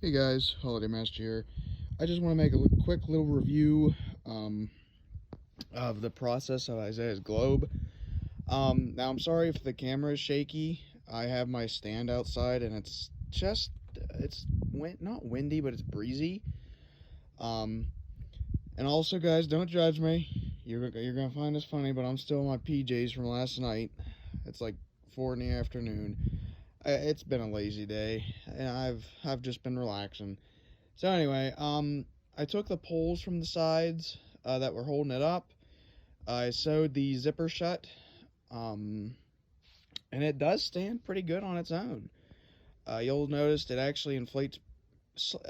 Hey guys, Holiday Master here. I just want to make a quick little review of the process of Isaiah's globe. Now I'm sorry if the camera is shaky. I have my stand outside and it's not windy, but it's breezy. Um, and also guys, don't judge me. You're gonna find this funny, but I'm still in my PJs from last night. It's like 4 in the afternoon. It's been a lazy day, and I've just been relaxing. So anyway, I took the poles from the sides that were holding it up. I sewed the zipper shut, um, and it does stand pretty good on its own. You'll notice it actually inflates.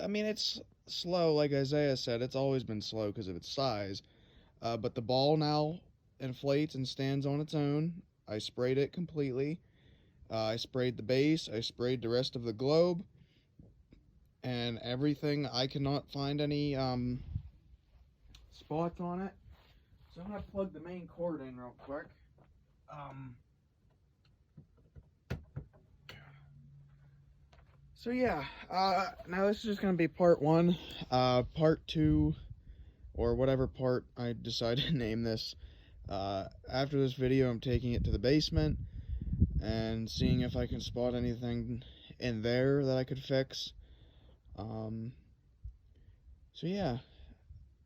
I mean, it's slow, like Isaiah said. It's always been slow because of its size. But the ball now inflates and stands on its own. I sprayed it completely. I sprayed the base. I sprayed the rest of the globe. And everything, I cannot find any spots on it, so I'm gonna plug the main cord in real quick. So yeah, now this is just gonna be part one. Part two, or whatever part I decide to name this, after this video I'm taking it to the basement and seeing if I can spot anything in there that I could fix. So yeah,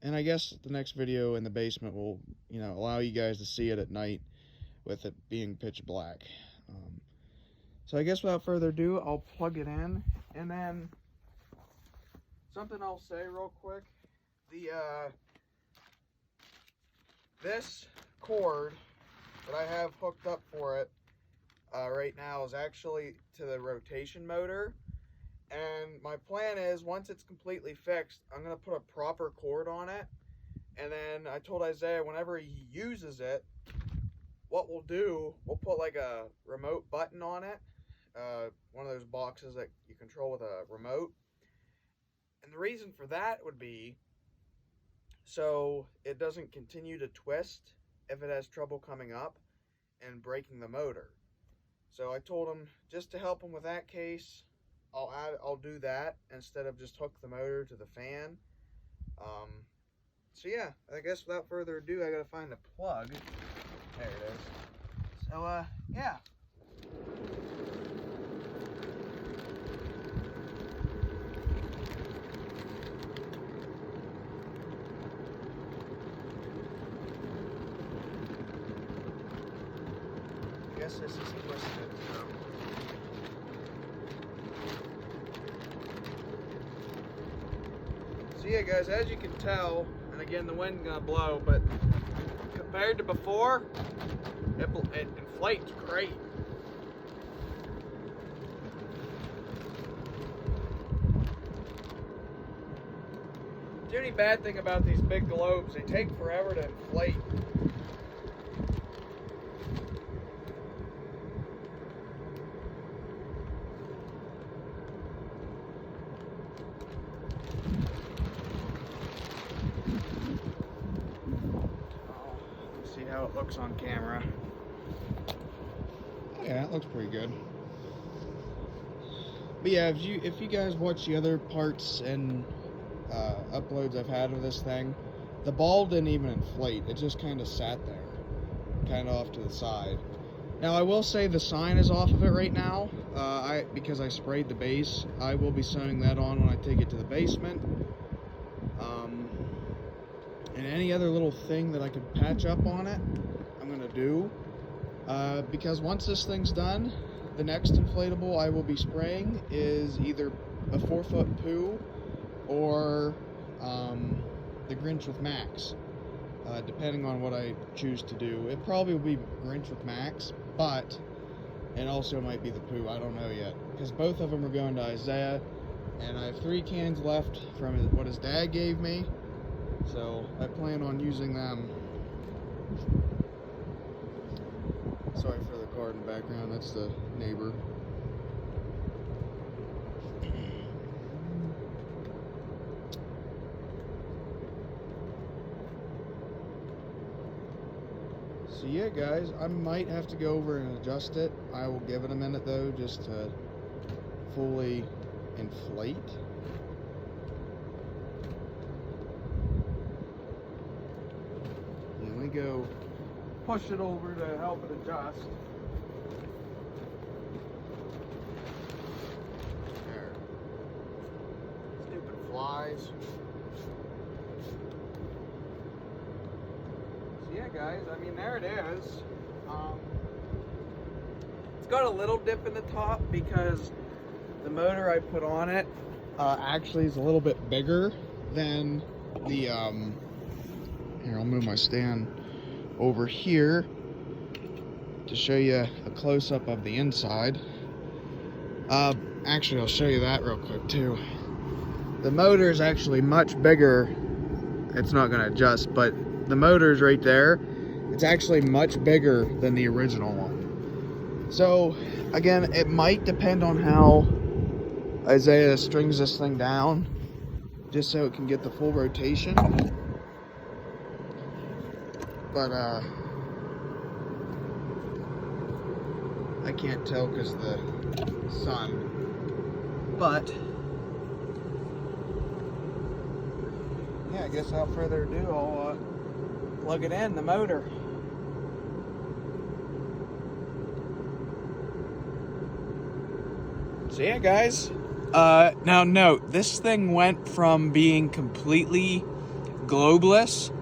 and I guess the next video in the basement will, allow you guys to see it at night with it being pitch black. So I guess without further ado, I'll plug it in, and then something I'll say real quick. This cord that I have hooked up for it right now is actually to the rotation motor. And my plan is, once it's completely fixed, I'm going to put a proper cord on it. And then I told Isaiah whenever he uses it, what we'll do, we'll put like a remote button on it. One of those boxes that you control with a remote. And the reason for that would be so it doesn't continue to twist if it has trouble coming up and breaking the motor. So I told him, just to help him with that case, I'll do that instead of just hook the motor to the fan. So yeah, I guess without further ado, I gotta find the plug. There it is. So yeah. I guess this is twisted, so. So yeah guys, as you can tell, and again the wind's gonna blow, but compared to before, it inflates great. The only bad thing about these big globes, they take forever to inflate. See how it looks on camera. Yeah, it looks pretty good. But yeah, if you guys watch the other parts and uploads I've had of this thing, the ball didn't even inflate. It just kind of sat there, kind of off to the side. Now I will say the sign is off of it right now, because I sprayed the base. I will be sewing that on when I take it to the basement. And any other little thing that I could patch up on it, I'm gonna do. Because once this thing's done, the next inflatable I will be spraying is either a 4-foot poo or the Grinch with Max, depending on what I choose to do. It probably will be Grinch with Max, but it also might be the poo. I don't know yet, because both of them are going to Isaiah, and I have 3 cans left from what his dad gave me, so I plan on using them. Sorry for the car in the background, that's the neighbor. So yeah guys, I might have to go over and adjust it. I will give it a minute though, just to fully inflate. And we go push it over to help it adjust. There. Stupid flies. So yeah, guys, I mean, there it is. It's got a little dip in the top because the motor I put on it actually is a little bit bigger than the here, I'll move my stand over here to show you a close-up of the inside. Actually, I'll show you that real quick too. The motor is actually much bigger. It's not going to adjust, but the motor's right there. It's actually much bigger than the original one. So again, it might depend on how Isaiah strings this thing down, just so it can get the full rotation. But I can't tell because of the sun. But yeah, I guess without further ado, I'll plug it in, the motor. So yeah, guys, now note, this thing went from being completely globeless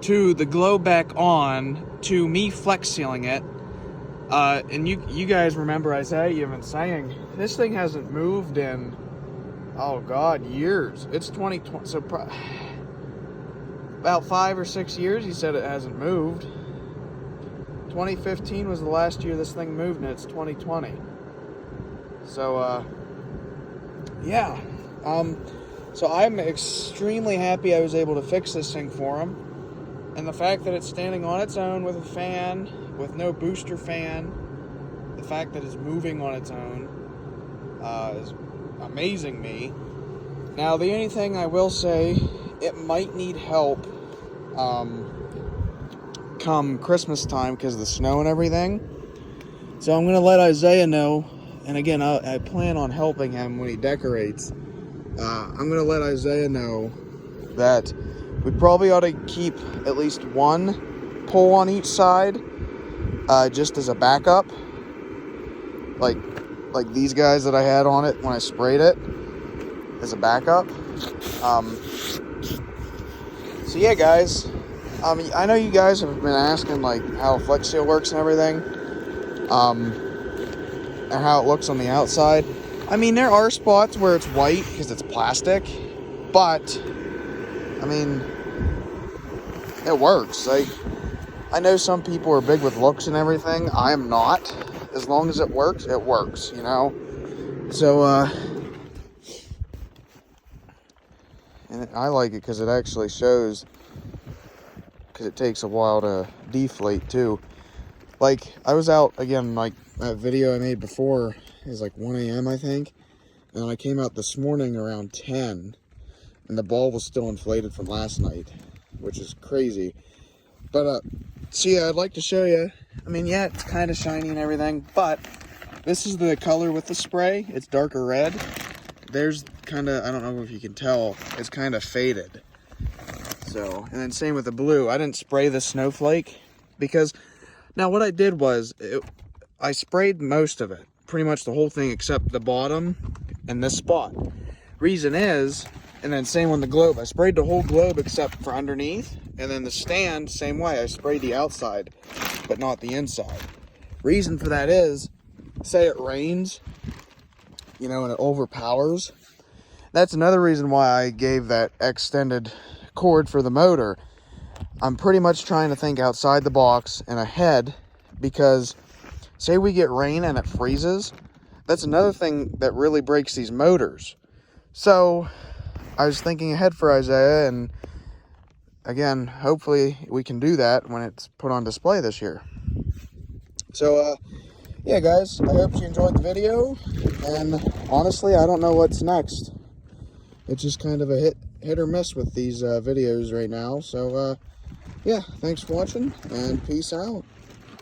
to the globe back on to me flex sealing it. And you guys remember Isaiah even saying this thing hasn't moved in, oh god, years. It's 2020, so about 5 or 6 years he said it hasn't moved. 2015 was the last year this thing moved, and it's 2020. So yeah, so I'm extremely happy I was able to fix this thing for him. And the fact that it's standing on its own with a fan, with no booster fan, the fact that it's moving on its own is amazing me. Now, the only thing I will say, it might need help come Christmas time because of the snow and everything. So I'm going to let Isaiah know, and again, I plan on helping him when he decorates. I'm going to let Isaiah know that we probably ought to keep at least one pole on each side, just as a backup, like these guys that I had on it when I sprayed it, as a backup. So yeah, guys, I know you guys have been asking like how Flex Seal works and everything, and how it looks on the outside. I mean, there are spots where it's white because it's plastic, but I mean, it works. Like, I know some people are big with looks and everything. I am not. As long as it works, you know? So, and I like it because it actually shows, because it takes a while to deflate too. Like, I was out, again, like that video I made before, it was like 1 a.m. I think, and I came out this morning around 10, and the ball was still inflated from last night, which is crazy. But so yeah, I'd like to show you. I mean, yeah, it's kind of shiny and everything, but this is the color with the spray. It's darker red. There's kind of, I don't know if you can tell, it's kind of faded. So, and then same with the blue. I didn't spray the snowflake because, now what I did was, I sprayed most of it, pretty much the whole thing except the bottom and this spot. Reason is, and then same on the globe, I sprayed the whole globe except for underneath, and then the stand, same way, I sprayed the outside, but not the inside. Reason for that is, say it rains, you know, and it overpowers. That's another reason why I gave that extended cord for the motor. I'm pretty much trying to think outside the box and ahead, because say we get rain and it freezes, that's another thing that really breaks these motors. So I was thinking ahead for Isaiah, and again, hopefully we can do that when it's put on display this year. So yeah, guys, I hope you enjoyed the video, and honestly, I don't know what's next. It's just kind of a hit or miss with these videos right now. So yeah, thanks for watching, and peace out.